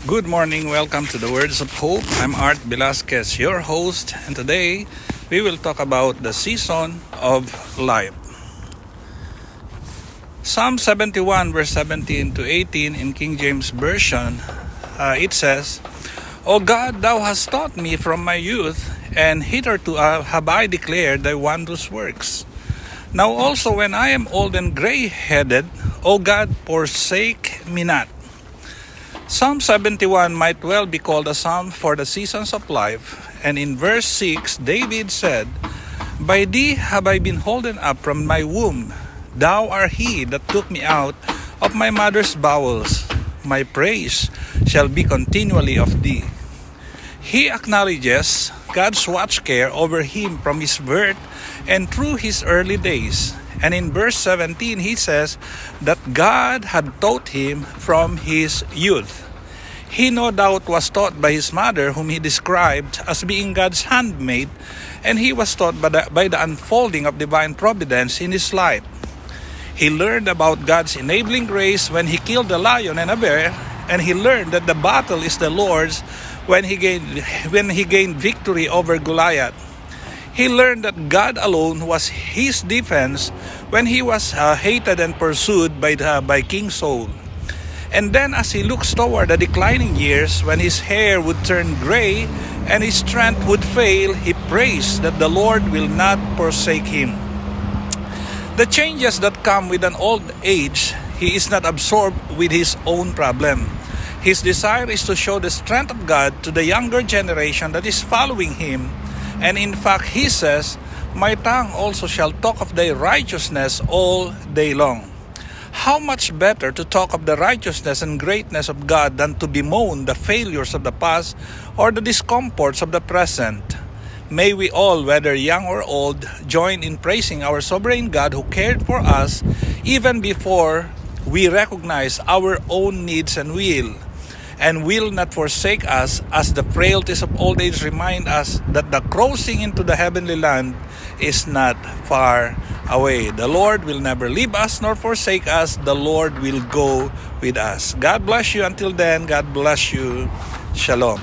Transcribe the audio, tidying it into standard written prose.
Good morning, welcome to the Words of Hope. I'm Art Velasquez, your host, and today we will talk about the season of life. Psalm 71 verse 17 to 18 in King James Version, it says, O God, thou hast taught me from my youth, and hitherto have I declared thy wondrous works. Now also when I am old and gray-headed, O God, forsake me not. Psalm 71 might well be called a psalm for the seasons of life, and in verse 6, David said, By thee have I been holden up from my womb. Thou art he that took me out of my mother's bowels. My praise shall be continually of thee. He acknowledges God's watch care over him from his birth and through his early days. And in verse 17, he says that God had taught him from his youth. He no doubt was taught by his mother, whom he described as being God's handmaid, and he was taught by the unfolding of divine providence in his life. He learned about God's enabling grace when he killed a lion and a bear, and he learned that the battle is the Lord's when he gained victory over Goliath. He learned that God alone was his defense when he was hated and pursued by King Saul. And then as he looks toward the declining years, when his hair would turn gray and his strength would fail, he prays that the Lord will not forsake him. The changes that come with an old age, he is not absorbed with his own problem. His desire is to show the strength of God to the younger generation that is following him. And in fact, he says, My tongue also shall talk of thy righteousness all day long. How much better to talk of the righteousness and greatness of God than to bemoan the failures of the past or the discomforts of the present. May we all, whether young or old, join in praising our sovereign God who cared for us even before we recognize our own needs and will not forsake us, as the frailties of old age remind us that the crossing into the heavenly land is not far away. The Lord will never leave us nor forsake us. The Lord will go with us. God bless you. Until then, God bless you. Shalom.